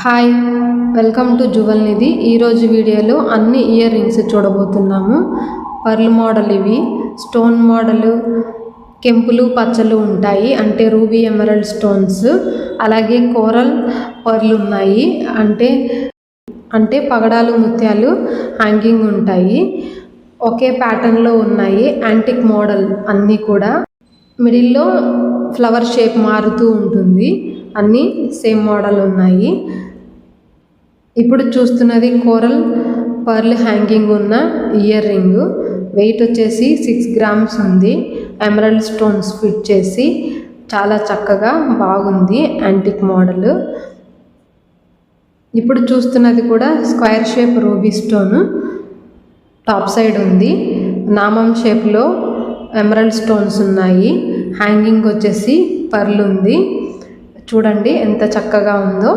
Hi, welcome to jewel నిధి. ఈరోజు వీడియోలో అన్ని ఇయర్ రింగ్స్ చూడబోతున్నాము. పర్ల్ మోడల్ ఇవి. స్టోన్ మోడల్ కెంపులు పచ్చలు ఉంటాయి, అంటే రూబీ ఎమరల్డ్ స్టోన్స్. అలాగే కోరల్ పర్ల్ ఉన్నాయి, అంటే పగడాలు ముత్యాలు హ్యాంగింగ్ ఉంటాయి. ఒకే ప్యాటర్న్లో ఉన్నాయి. యాంటిక్ మోడల్ అన్నీ కూడా. మిడిల్లో ఫ్లవర్ షేప్ మారుతూ ఉంటుంది. అన్నీ సేమ్ మోడల్ ఉన్నాయి. ఇప్పుడు చూస్తున్నది కోరల్ పర్ల్ హ్యాంగింగ్ ఉన్న ఇయర్ రింగ్. వెయిట్ వచ్చేసి 6 grams ఉంది. ఎమరల్డ్ స్టోన్స్ ఫిట్ చేసి చాలా చక్కగా బాగుంది. Antique model. ఇప్పుడు చూస్తున్నది కూడా square shape ruby stone top side ఉంది. నామం షేప్లో ఎమరల్డ్ స్టోన్స్ ఉన్నాయి. హ్యాంగింగ్ వచ్చేసి పర్ల్ ఉంది. చూడండి ఎంత చక్కగా ఉందో.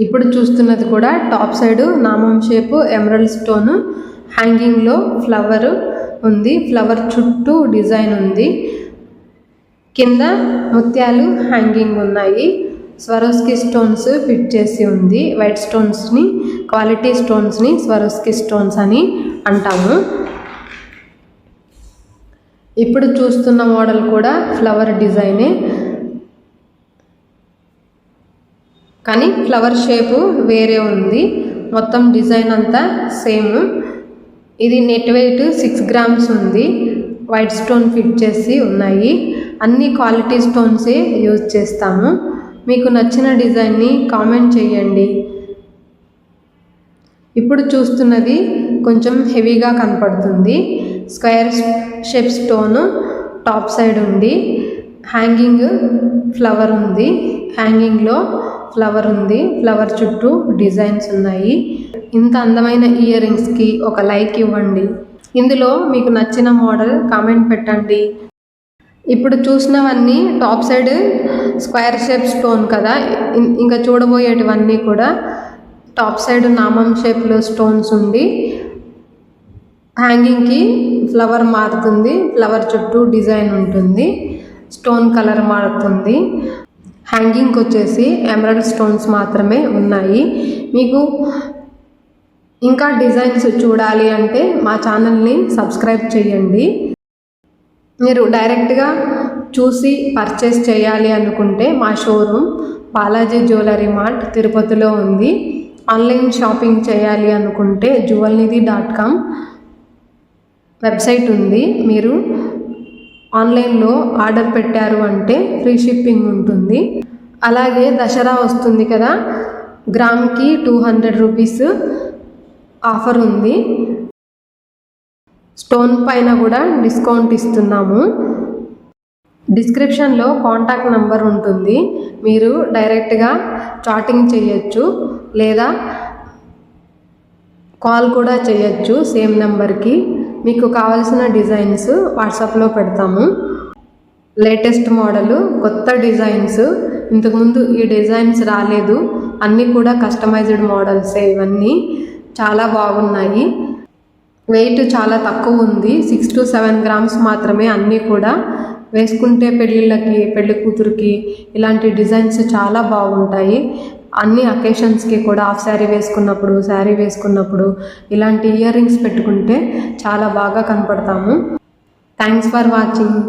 ఇప్పుడు చూస్తున్నది కూడా టాప్ సైడ్ నామం షేపు ఎమరల్డ్ స్టోన్, హ్యాంగింగ్లో ఫ్లవర్ ఉంది. ఫ్లవర్ చుట్టూ డిజైన్ ఉంది. కింద ముత్యాలు హ్యాంగింగ్ ఉన్నాయి. స్వరోస్కి స్టోన్స్ ఫిట్ చేసి ఉంది. వైట్ స్టోన్స్ని, క్వాలిటీ స్టోన్స్ని స్వరోస్కి స్టోన్స్ అని అంటాము. ఇప్పుడు చూస్తున్న మోడల్ కూడా ఫ్లవర్ డిజైనే, కానీ ఫ్లవర్ షేపు వేరే ఉంది. మొత్తం డిజైన్ అంతా సేమ్. ఇది నెట్ వెయిట్ 6 grams ఉంది. వైట్ స్టోన్ ఫిట్ చేసి ఉన్నాయి. అన్ని క్వాలిటీ స్టోన్సే యూజ్ చేస్తాము. మీకు నచ్చిన డిజైన్ని కామెంట్ చేయండి. ఇప్పుడు చూస్తున్నది కొంచెం హెవీగా కనపడుతుంది. Square shape stone top side ఉంది. హ్యాంగింగ్ ఫ్లవర్ ఉంది. హ్యాంగింగ్లో ఫ్లవర్ ఉంది. ఫ్లవర్ చుట్టూ డిజైన్స్ ఉన్నాయి. ఇంత అందమైన ఇయర్ రింగ్స్కి ఒక లైక్ ఇవ్వండి. ఇందులో మీకు నచ్చిన మోడల్ కామెంట్ పెట్టండి. ఇప్పుడు చూసినవన్నీ top side square shape stone కదా. ఇంకా చూడబోయేటివన్నీ కూడా టాప్ సైడ్ నామం షేప్లో స్టోన్స్ ఉండి హ్యాంగింగ్కి ఫ్లవర్ మారుతుంది. ఫ్లవర్ చుట్టూ డిజైన్ ఉంటుంది. స్టోన్ కలర్ మారుతుంది. హ్యాంగింగ్కి వచ్చేసి ఎమరల్డ్ స్టోన్స్ మాత్రమే ఉన్నాయి. మీకు ఇంకా డిజైన్స్ చూడాలి అంటే మా ఛానల్ని సబ్స్క్రైబ్ చేయండి. మీరు డైరెక్ట్గా చూసి పర్చేస్ చేయాలి అనుకుంటే మా షోరూమ్ బాలాజీ జ్యువెలరీ మార్ట్ తిరుపతిలో ఉంది. ఆన్లైన్ షాపింగ్ చేయాలి అనుకుంటే juvelnidhi.com వెబ్సైట్ ఉంది. మీరు ఆన్లైన్లో ఆర్డర్ పెట్టారు అంటే ఫ్రీ షిప్పింగ్ ఉంటుంది. అలాగే దసరా వస్తుంది కదా, గ్రామ్కి 200 rupees ఆఫర్ ఉంది. స్టోన్ పైన కూడా డిస్కౌంట్ ఇస్తున్నాము. డిస్క్రిప్షన్లో కాంటాక్ట్ నెంబర్ ఉంటుంది. మీరు డైరెక్ట్గా చాటింగ్ చేయొచ్చు, లేదా కాల్ కూడా చేయొచ్చు సేమ్ నెంబర్కి. మీకు కావాల్సిన డిజైన్స్ వాట్సాప్లో పెడతాము. లేటెస్ట్ మోడలు, కొత్త డిజైన్స్. ఇంతకుముందు ఈ డిజైన్స్ రాలేదు. అన్నీ కూడా కస్టమైజ్డ్ మోడల్సే. ఇవన్నీ చాలా బాగున్నాయి. వెయిట్ చాలా తక్కువ ఉంది. 6 to 7 grams మాత్రమే. అన్నీ కూడా వేసుకుంటే పెళ్ళిళ్ళకి, పెళ్లి కూతురికి ఇలాంటి డిజైన్స్ చాలా బాగుంటాయి. అన్ని అకేషన్స్కి కూడా హాఫ్ శారీ వేసుకున్నప్పుడు, శారీ వేసుకున్నప్పుడు ఇలాంటి ఇయర్ రింగ్స్ పెట్టుకుంటే చాలా బాగా కనపడతాము. Thanks for watching.